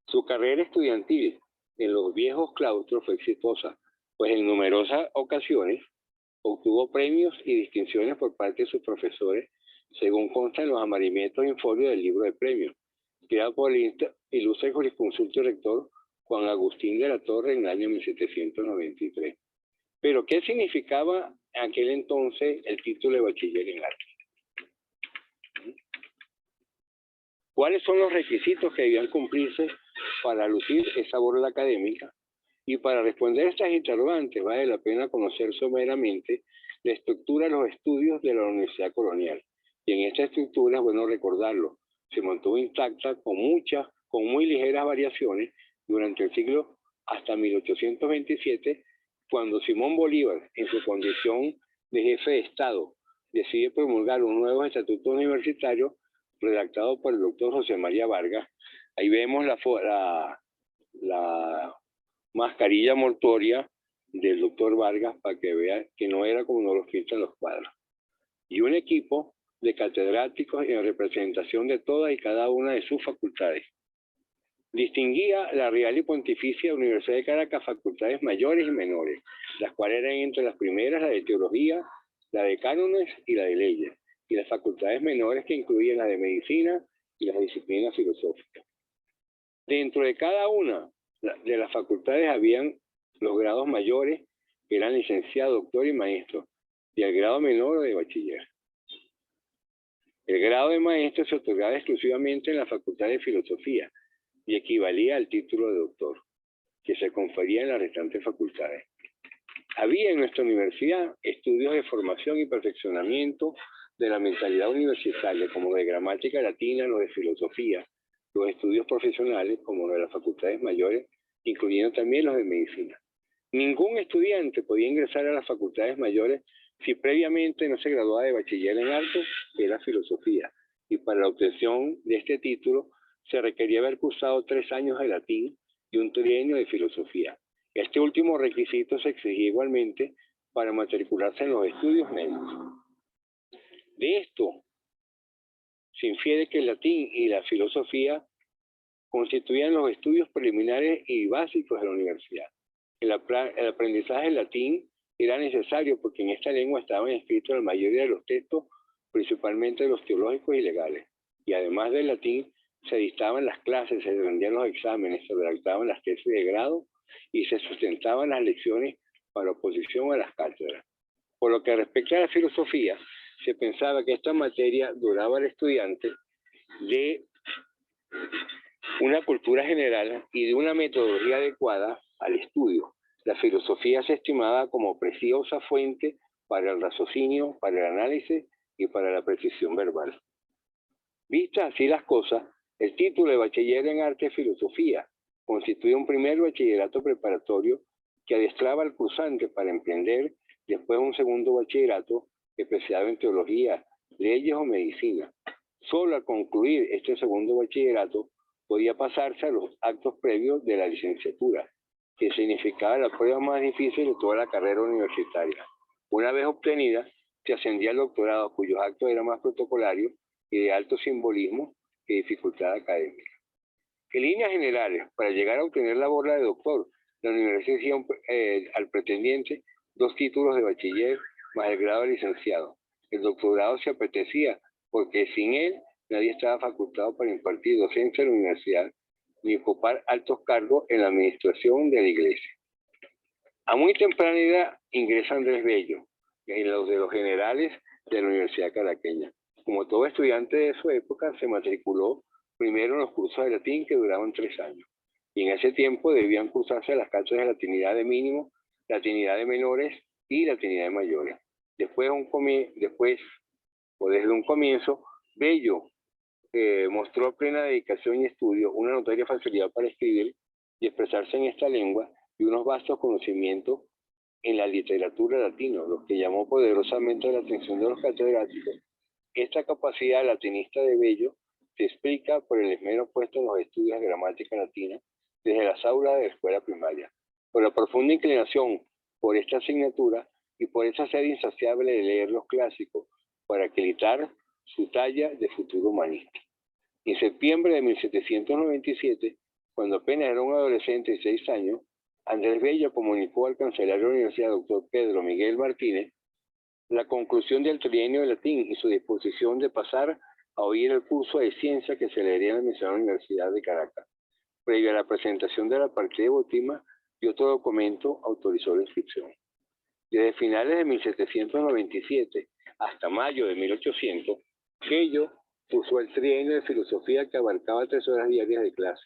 Su carrera estudiantil en los viejos claustros fue exitosa, pues en numerosas ocasiones obtuvo premios y distinciones por parte de sus profesores, según consta en los amarillamientos en folio del libro de premios, creado por el ilustre jurisconsulto y rector Juan Agustín de la Torre en el año 1793. Pero, ¿qué significaba en aquel entonces el título de bachiller en arte? ¿Cuáles son los requisitos que debían cumplirse para lucir esa borla académica? Y para responder a estas interrogantes vale la pena conocer someramente la estructura de los estudios de la Universidad Colonial. Y en esta estructura, es bueno recordarlo, se mantuvo intacta con muy ligeras variaciones durante el siglo hasta 1827, cuando Simón Bolívar, en su condición de jefe de Estado, decide promulgar un nuevo estatuto universitario redactado por el doctor José María Vargas. Ahí vemos la mascarilla mortuoria del doctor Vargas para que vea que no era como nos lo pintan los cuadros. Y un equipo de catedráticos en representación de todas y cada una de sus facultades. Distinguía la Real y Pontificia Universidad de Caracas facultades mayores y menores, las cuales eran entre las primeras la de Teología, la de Cánones y la de Leyes, y las facultades menores que incluían la de Medicina y las disciplinas filosóficas. Dentro de cada una de las facultades habían los grados mayores, que eran licenciado, doctor y maestro, y el grado menor de bachiller. El grado de maestro se otorgaba exclusivamente en la Facultad de Filosofía y equivalía al título de doctor, que se confería en las restantes facultades. Había en nuestra universidad estudios de formación y perfeccionamiento de la mentalidad universitaria, como de gramática latina, los de filosofía, los estudios profesionales, como los de las facultades mayores, incluyendo también los de medicina. Ningún estudiante podía ingresar a las facultades mayores si previamente no se graduaba de bachiller en arte, que era filosofía, y para la obtención de este título se requería haber cursado 3 años de latín y un trienio de filosofía. Este último requisito se exigía igualmente para matricularse en los estudios médicos. De esto se infiere que el latín y la filosofía constituían los estudios preliminares y básicos de la universidad. El aprendizaje del latín era necesario porque en esta lengua estaban escritos la mayoría de los textos, principalmente los teológicos y legales. Y además del latín, se dictaban las clases, se rendían los exámenes, se redactaban las tesis de grado y se sustentaban las lecciones para oposición a las cátedras. Por lo que respecta a la filosofía, se pensaba que esta materia duraba al estudiante de una cultura general y de una metodología adecuada al estudio. La filosofía se estimaba como preciosa fuente para el raciocinio, para el análisis y para la precisión verbal. Vistas así las cosas, el título de bachiller en arte y filosofía constituye un primer bachillerato preparatorio que adiestraba al cursante para emprender después un segundo bachillerato especializado en teología, leyes o medicina. Solo al concluir este segundo bachillerato podía pasarse a los actos previos de la licenciatura, que significaba la prueba más difícil de toda la carrera universitaria. Una vez obtenida, se ascendía al doctorado, cuyos actos eran más protocolarios y de alto simbolismo que dificultad académica. En líneas generales, para llegar a obtener la borla de doctor, la universidad exigía al pretendiente 2 títulos de bachiller más el grado de licenciado. El doctorado se apetecía porque sin él nadie estaba facultado para impartir docencia en la universidad ni ocupar altos cargos en la administración de la iglesia. A muy temprana edad ingresa Andrés Bello en los de los generales de la Universidad Caraqueña. Como todo estudiante de su época, se matriculó primero en los cursos de latín que duraban 3 años. Y en ese tiempo debían cursarse las cátedras de latinidad de mínimo, latinidad de menores y latinidad de mayores. Desde un comienzo, Bello mostró plena dedicación y estudio, una notoria facilidad para escribir y expresarse en esta lengua y unos vastos conocimientos en la literatura latina, lo que llamó poderosamente la atención de los catedráticos. Esta capacidad latinista de Bello se explica por el esmero puesto en los estudios de gramática latina desde las aulas de la escuela primaria, por la profunda inclinación por esta asignatura y por esa sed insaciable de leer los clásicos para acreditar su talla de futuro humanista. En septiembre de 1797, cuando apenas era un adolescente de 6 años, Andrés Bello comunicó al cancelario de la Universidad, doctor Pedro Miguel Martínez, la conclusión del trienio de latín y su disposición de pasar a oír el curso de ciencia que se leería en la mencionada Universidad de Caracas. Previo a la presentación de la partida de Botima, y otro documento autorizó la inscripción. Desde finales de 1797 hasta mayo de 1800, Bello cursó el trienio de filosofía que abarcaba 3 horas diarias de clase.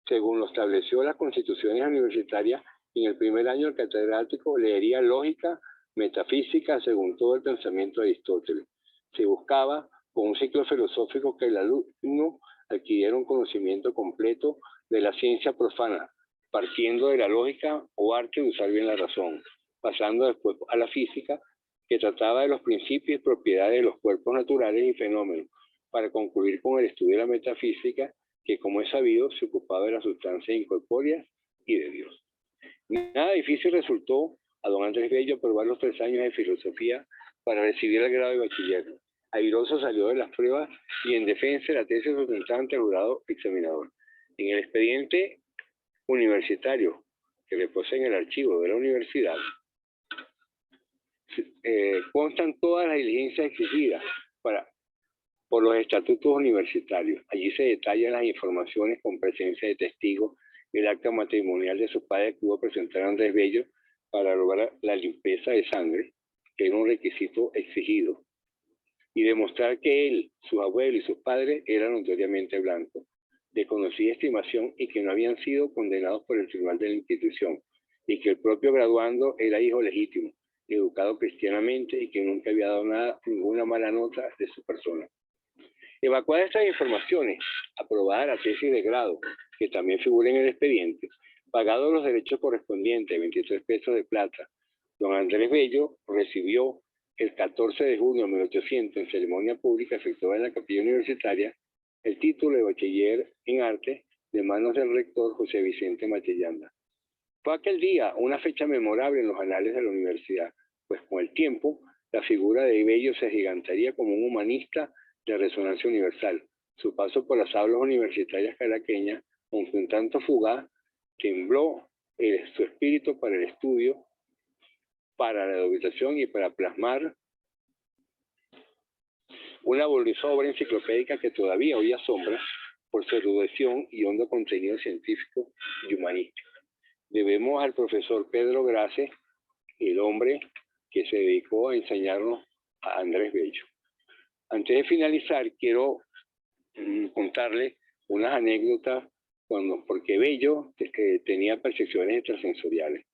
Según lo estableció las constituciones universitarias, en el primer año el catedrático leería lógica, metafísica, según todo el pensamiento de Aristóteles. Se buscaba, con un ciclo filosófico, que el alumno adquiriera un conocimiento completo de la ciencia profana, partiendo de la lógica o arte de usar bien la razón, pasando después a la física, que trataba de los principios y propiedades de los cuerpos naturales y fenómenos, para concluir con el estudio de la metafísica, que, como es sabido, se ocupaba de las sustancias incorpóreas y de Dios. Nada difícil resultó a don Andrés Bello aprobar los 3 años de filosofía para recibir el grado de bachiller. Airoso salió de las pruebas y en defensa de la tesis sustentada ante el jurado examinador. En el expediente universitario que reposa en el archivo de la universidad, constan todas las diligencias exigidas por los estatutos universitarios. Allí se detallan las informaciones con presencia de testigos, el acta matrimonial de su padre que pudo presentar a Andrés Bello para lograr la limpieza de sangre, que era un requisito exigido, y demostrar que él, sus abuelos y sus padres eran notoriamente blancos, de conocida estimación, y que no habían sido condenados por el tribunal de la institución, y que el propio graduando era hijo legítimo, educado cristianamente y que nunca había dado ninguna mala nota de su persona. Evacuadas estas informaciones, aprobada la tesis de grado, que también figura en el expediente, pagados los derechos correspondientes, 23 pesos de plata, don Andrés Bello recibió el 14 de junio de 1800, en ceremonia pública efectuada en la capilla universitaria, el título de bachiller en arte de manos del rector José Vicente Matellanda. Fue aquel día una fecha memorable en los anales de la universidad, pues con el tiempo la figura de Bello se agigantaría como un humanista de resonancia universal. Su paso por las aulas universitarias caraqueñas, aunque un tanto fugaz, tembló su espíritu para el estudio, para la educación y para plasmar una voluminosa obra enciclopédica que todavía hoy asombra por su erudición y hondo contenido científico y humanístico. Debemos al profesor Pedro Grace, el hombre que se dedicó a enseñarnos a Andrés Bello. Antes de finalizar, quiero contarle unas anécdotas porque Bello tenía percepciones extrasensoriales.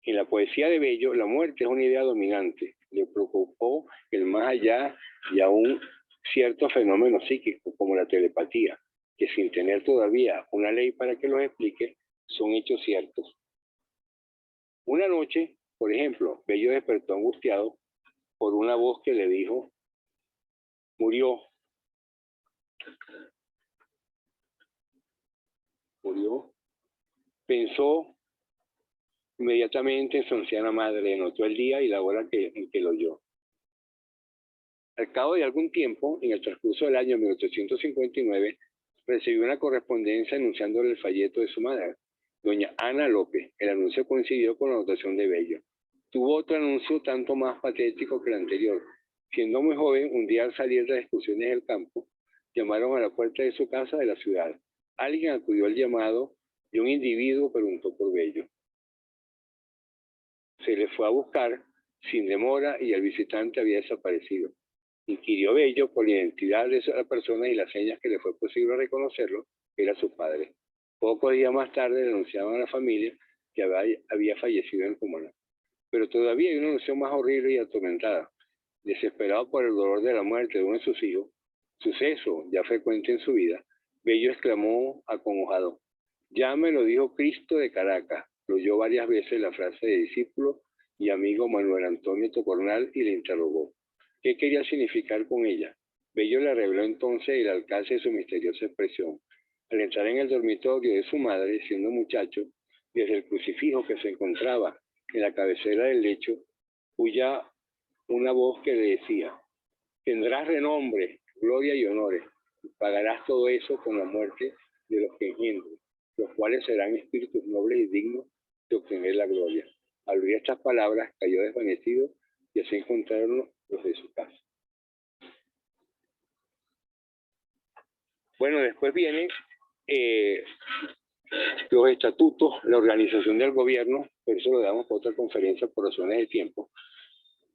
En la poesía de Bello, la muerte es una idea dominante. Le preocupó el más allá y aún ciertos fenómenos psíquicos como la telepatía, que sin tener todavía una ley para que los explique, son hechos ciertos. Una noche, por ejemplo, Bello despertó angustiado por una voz que le dijo: murió. Pensó inmediatamente en su anciana madre, notó el día y la hora en que lo oyó. Al cabo de algún tiempo, en el transcurso del año 1859, recibió una correspondencia anunciándole el fallecimiento de su madre, doña Ana López. El anuncio coincidió con la anotación de Bello. Tuvo otro anuncio tanto más patético que el anterior. Siendo muy joven, un día al salir de las excursiones del campo, llamaron a la puerta de su casa de la ciudad. Alguien acudió al llamado y un individuo preguntó por Bello. Se le fue a buscar sin demora y el visitante había desaparecido. Inquirió Bello por la identidad de esa persona y las señas que le fue posible reconocerlo, era su padre. Pocos días más tarde le anunciaban a la familia que había fallecido en Cumaná. Pero todavía hay una noción más horrible y atormentada. Desesperado por el dolor de la muerte de uno de sus hijos, suceso ya frecuente en su vida, Bello exclamó acongojado: ya me lo dijo Cristo de Caracas. Lo oyó varias veces la frase de discípulo y amigo Manuel Antonio Tocornal y le interrogó qué quería significar con ella. Bello le reveló entonces el alcance de su misteriosa expresión. Al entrar en el dormitorio de su madre, siendo muchacho, desde el crucifijo que se encontraba en la cabecera del lecho, oía una voz que le decía: tendrás renombre, gloria y honores, y pagarás todo eso con la muerte de los que engendren, los cuales serán espíritus nobles y dignos de obtener la gloria. Al oír estas palabras cayó desvanecido y así encontraron los de su casa. Bueno, después vienen los estatutos, la organización del gobierno, pero eso lo damos para otra conferencia por razones de tiempo.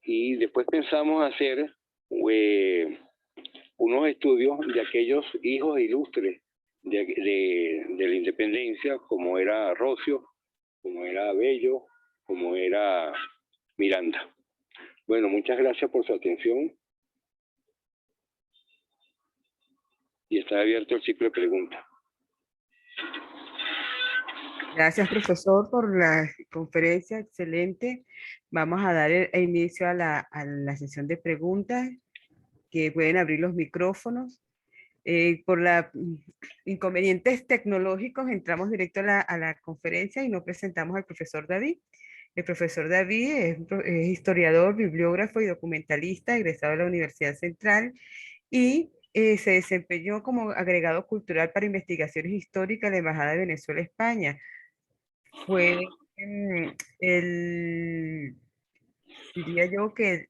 Y después pensamos hacer unos estudios de aquellos hijos ilustres de la independencia, como era Rocio, como era Bello, como era Miranda. Bueno, muchas gracias por su atención. Y está abierto el ciclo de preguntas. Gracias, profesor, por la conferencia, excelente. Vamos a dar inicio a la sesión de preguntas, que pueden abrir los micrófonos. Por los inconvenientes tecnológicos, entramos directo a la conferencia y no presentamos al profesor David. El profesor David es historiador, bibliógrafo y documentalista, egresado de la Universidad Central y se desempeñó como agregado cultural para investigaciones históricas de la Embajada de Venezuela a España. Fue diría yo que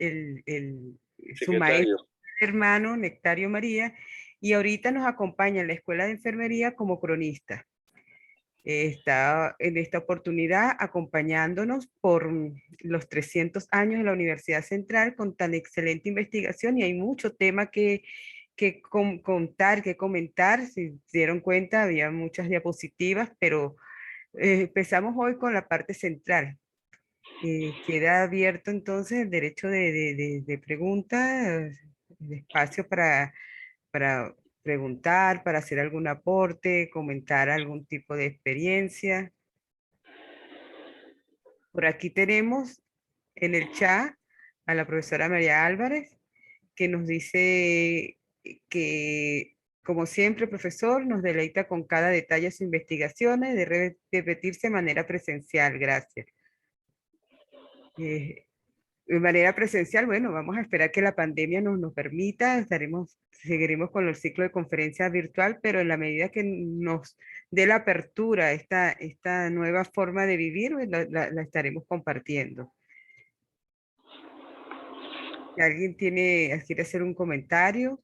su maestro Secretario. hermano Nectario María, y ahorita nos acompaña en la Escuela de Enfermería como cronista. Está en esta oportunidad acompañándonos por los 300 años de la Universidad Central con tan excelente investigación, y hay mucho tema que contar, que comentar. Si se dieron cuenta, había muchas diapositivas, pero empezamos hoy con la parte central. Queda abierto entonces el derecho de pregunta, el espacio para preguntar, para hacer algún aporte, comentar algún tipo de experiencia. Por aquí tenemos en el chat a la profesora María Álvarez, que nos dice que, como siempre, profesor, nos deleita con cada detalle de sus investigaciones, de repetirse de manera presencial. Gracias. De manera presencial, bueno, vamos a esperar que la pandemia nos permita, seguiremos con el ciclo de conferencia virtual, pero en la medida que nos dé la apertura a esta nueva forma de vivir, pues la estaremos compartiendo. Si alguien quiere hacer un comentario.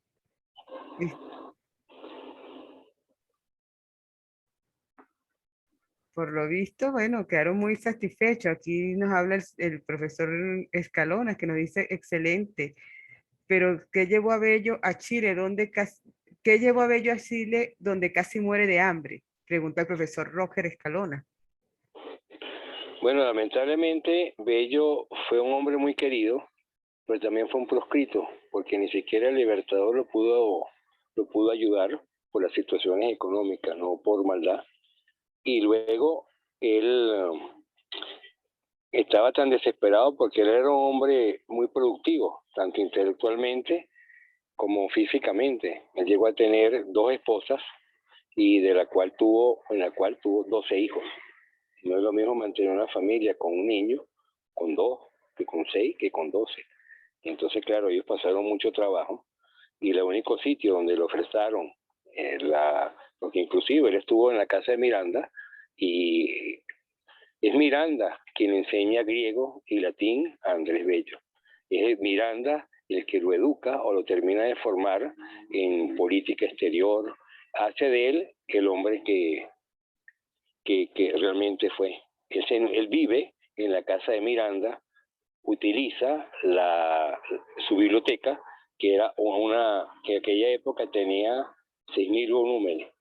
Por lo visto, bueno, quedaron muy satisfechos. Aquí nos habla el profesor Escalona, que nos dice excelente. Pero ¿qué llevó a Bello a Chile, qué llevó a Bello a Chile donde casi muere de hambre? Pregunta el profesor Roger Escalona. Bueno, lamentablemente Bello fue un hombre muy querido, pero también fue un proscrito, porque ni siquiera el Libertador lo pudo ayudar por las situaciones económicas, no por maldad. Y luego él estaba tan desesperado porque él era un hombre muy productivo, tanto intelectualmente como físicamente. Él llegó a tener 2 esposas y en la cual tuvo 12 hijos. No es lo mismo mantener una familia con un niño, con 2, que con 6, que con 12. Y entonces, claro, ellos pasaron mucho trabajo y el único sitio donde le ofrecieron, porque inclusive él estuvo en la casa de Miranda y es Miranda quien enseña griego y latín a Andrés Bello. Es Miranda el que lo educa o lo termina de formar en política exterior, hace de él el hombre que realmente fue. Él vive en la casa de Miranda, utiliza su biblioteca, que era que en aquella época tenía 6.000 volúmenes,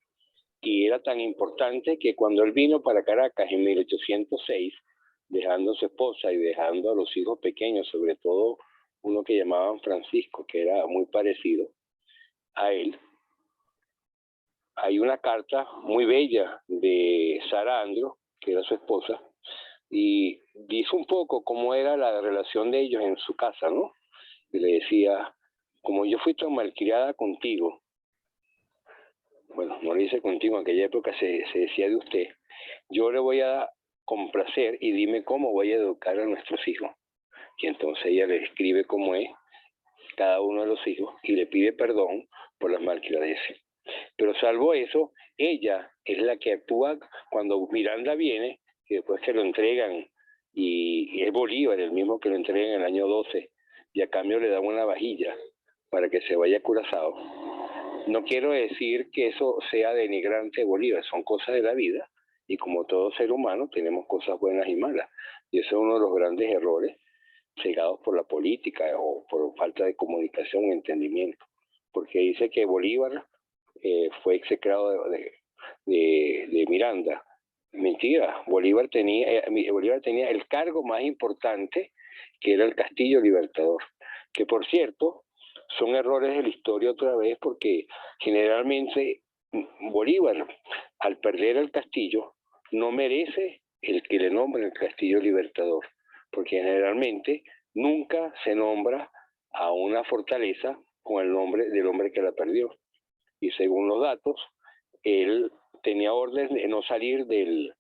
y era tan importante que cuando él vino para Caracas en 1806, dejando a su esposa y dejando a los hijos pequeños, sobre todo uno que llamaban Francisco, que era muy parecido a él, hay una carta muy bella de Sara Andro, que era su esposa, y dice un poco cómo era la relación de ellos en su casa, ¿no? Y le decía, como yo fui tan malcriada contigo, bueno, no le dice contigo, en aquella época se decía de usted, yo le voy a complacer y dime cómo voy a educar a nuestros hijos. Y entonces ella le escribe cómo es cada uno de los hijos y le pide perdón por las malcriadeces. Pero salvo eso, ella es la que actúa cuando Miranda viene, que después se lo entregan, y es Bolívar el mismo que lo entrega en el año 12, y a cambio le dan una vajilla para que se vaya a Curazao. No quiero decir que eso sea denigrante de Bolívar, son cosas de la vida y como todo ser humano tenemos cosas buenas y malas. Y eso es uno de los grandes errores cegados por la política o por falta de comunicación y entendimiento. Porque dice que Bolívar fue execrado de Miranda. Mentira, Bolívar tenía el cargo más importante, que era el Castillo Libertador. Que por cierto, son errores de la historia otra vez, porque generalmente Bolívar, al perder el castillo, no merece el que le nombren el Castillo Libertador, porque generalmente nunca se nombra a una fortaleza con el nombre del hombre que la perdió. Y según los datos, él tenía orden de no salir del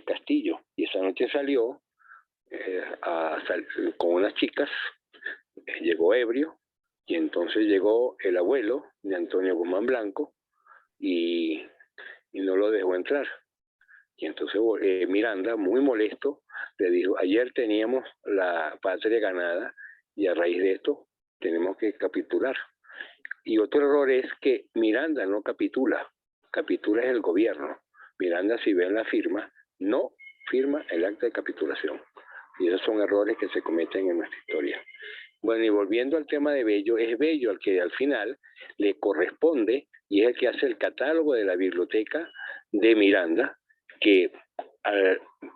castillo. Y esa noche salió con unas chicas, llegó ebrio, y entonces llegó el abuelo de Antonio Guzmán Blanco y no lo dejó entrar. Y entonces Miranda, muy molesto, le dijo, ayer teníamos la patria ganada y a raíz de esto tenemos que capitular. Y otro error es que Miranda no capitula, capitula es el gobierno. Miranda, si ven la firma, no firma el acta de capitulación. Y esos son errores que se cometen en nuestra historia. Bueno, y volviendo al tema de Bello, es Bello al que al final le corresponde y es el que hace el catálogo de la biblioteca de Miranda, que a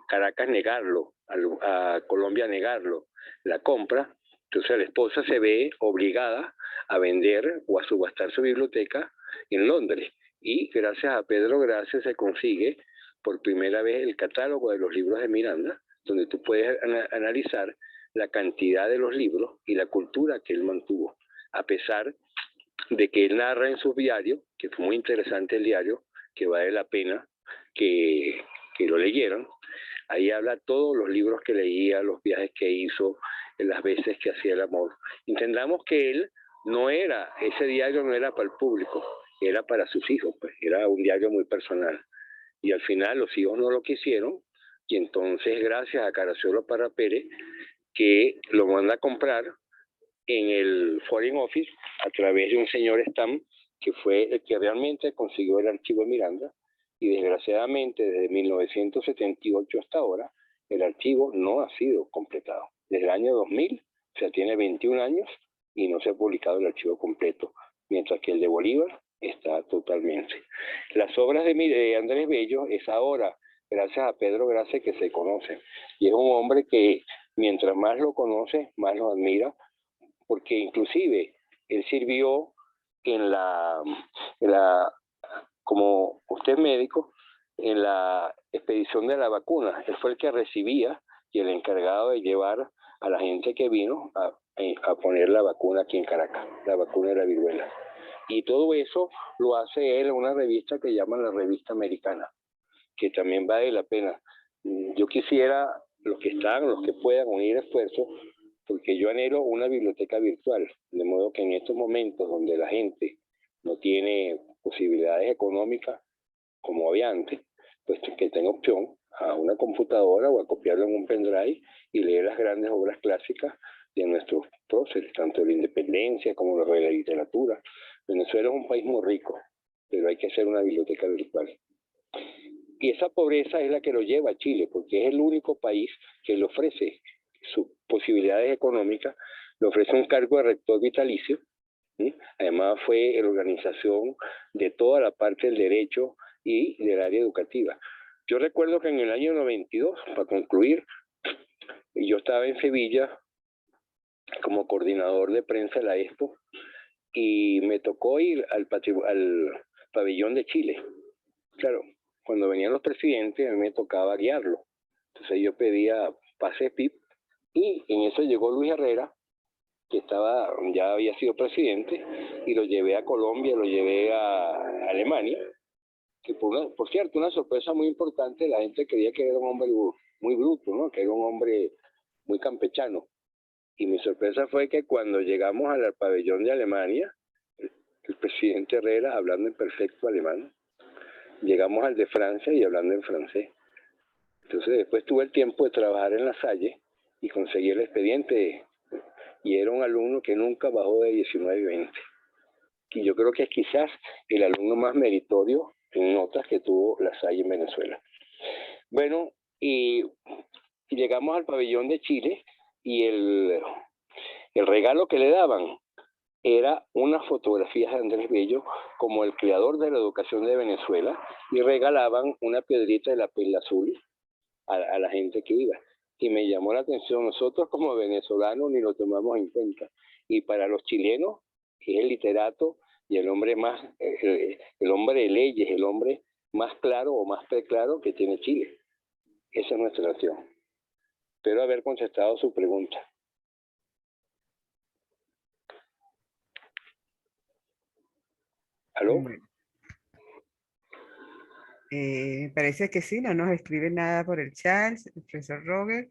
Caracas negarlo, a Colombia negarlo, la compra. Entonces la esposa se ve obligada a vender o a subastar su biblioteca en Londres. Y gracias a Pedro Gracia se consigue por primera vez el catálogo de los libros de Miranda, donde tú puedes analizar la cantidad de los libros y la cultura que él mantuvo, a pesar de que él narra en sus diarios, que fue muy interesante el diario, que vale la pena que lo leyeron. Ahí habla todos los libros que leía, los viajes que hizo, las veces que hacía el amor. Entendamos que él no era, ese diario no era para el público, era para sus hijos, pues era un diario muy personal. Y al final los hijos no lo quisieron, y entonces gracias a Caracciolo Parra Pérez, que lo manda a comprar en el Foreign Office a través de un señor Stam, que fue el que realmente consiguió el archivo de Miranda, y desgraciadamente desde 1978 hasta ahora el archivo no ha sido completado. Desde el año 2000, o sea, tiene 21 años y no se ha publicado el archivo completo, mientras que el de Bolívar está totalmente. Las obras de Andrés Bello es ahora, gracias a Pedro Gracia, que se conoce, y es un hombre que mientras más lo conoce, más lo admira, porque inclusive él sirvió en como usted es médico, en la expedición de la vacuna. Él fue el que recibía y el encargado de llevar a la gente que vino a poner la vacuna aquí en Caracas, la vacuna de la viruela. Y todo eso lo hace él en una revista que llaman la Revista Americana, que también vale la pena. Yo quisiera, los que puedan unir esfuerzos, porque yo anhelo una biblioteca virtual, de modo que en estos momentos donde la gente no tiene posibilidades económicas como había antes, pues que tenga opción a una computadora o a copiarlo en un pendrive y leer las grandes obras clásicas de nuestros próceres, tanto de la independencia como de la literatura. Venezuela es un país muy rico, pero hay que hacer una biblioteca virtual. Y esa pobreza es la que lo lleva a Chile, porque es el único país que le ofrece sus posibilidades económicas, le ofrece un cargo de rector vitalicio. ¿Sí? Además fue la organización de toda la parte del derecho y del área educativa. Yo recuerdo que en el año 92, para concluir, yo estaba en Sevilla como coordinador de prensa de la Expo y me tocó ir al pabellón de Chile. Claro, cuando venían los presidentes a mí me tocaba guiarlo. Entonces yo pedía pase PIP y en eso llegó Luis Herrera, que ya había sido presidente, y lo llevé a Colombia, lo llevé a Alemania, que por cierto, una sorpresa muy importante, la gente creía que era un hombre muy bruto, ¿no? Que era un hombre muy campechano. Y mi sorpresa fue que cuando llegamos al pabellón de Alemania, el presidente Herrera hablando en perfecto alemán, llegamos al de Francia y hablando en francés. Entonces después tuve el tiempo de trabajar en La Salle y conseguí el expediente, y era un alumno que nunca bajó de 19 y 20. Y y yo creo que es quizás el alumno más meritorio en notas que tuvo La Salle en Venezuela. Bueno, y llegamos al pabellón de Chile y el regalo que le daban era unas fotografías de Andrés Bello como el creador de la educación de Venezuela, y regalaban una piedrita de la perla azul a la gente que iba. Y me llamó la atención, nosotros como venezolanos ni lo tomamos en cuenta. Y para los chilenos, que es el literato y el hombre más, el hombre de leyes, el hombre más claro o más preclaro que tiene Chile. Esa es nuestra nación. Espero haber contestado su pregunta. ¿Aló? Parece que sí, no nos escribe nada por el chat, el profesor Robert.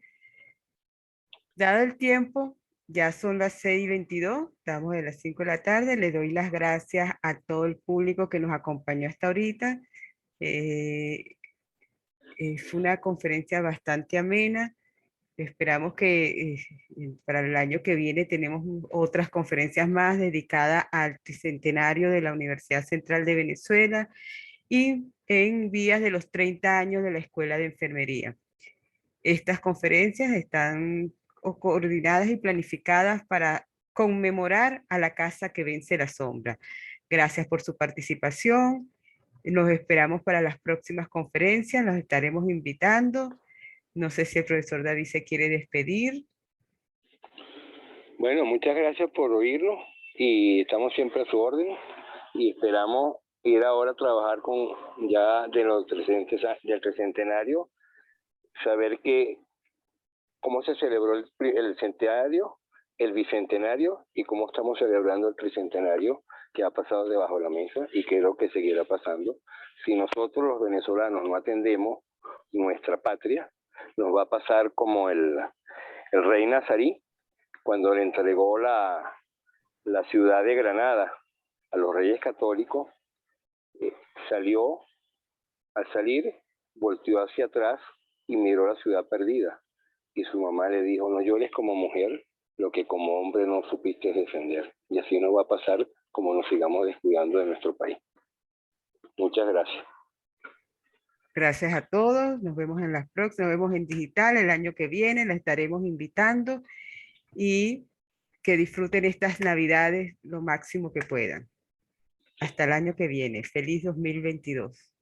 Dado el tiempo, ya son las 6:22, estamos de las 5 de la tarde. Le doy las gracias a todo el público que nos acompañó hasta ahorita. Fue una conferencia bastante amena. Esperamos que para el año que viene tenemos otras conferencias más dedicadas al tricentenario de la Universidad Central de Venezuela y en vías de los 30 años de la Escuela de Enfermería. Estas conferencias están coordinadas y planificadas para conmemorar a la casa que vence la sombra. Gracias por su participación. Nos esperamos para las próximas conferencias. Los estaremos invitando. No sé si el profesor David se quiere despedir. Bueno, muchas gracias por oírlo y estamos siempre a su orden y esperamos ir ahora a trabajar con ya de los del tricentenario, saber cómo se celebró el centenario, el bicentenario y cómo estamos celebrando el tricentenario, que ha pasado debajo de la mesa y creo que seguirá pasando. Si nosotros los venezolanos no atendemos nuestra patria, nos va a pasar como el rey Nazarí cuando le entregó la ciudad de Granada a los reyes católicos. Salió, al salir, volteó hacia atrás y miró la ciudad perdida. Y su mamá le dijo, no llores como mujer lo que como hombre no supiste defender. Y así no va a pasar como nos sigamos descuidando de nuestro país. Muchas gracias. Gracias a todos. Nos vemos en las próximas. Nos vemos en digital el año que viene. La estaremos invitando y que disfruten estas Navidades lo máximo que puedan. Hasta el año que viene. Feliz 2022.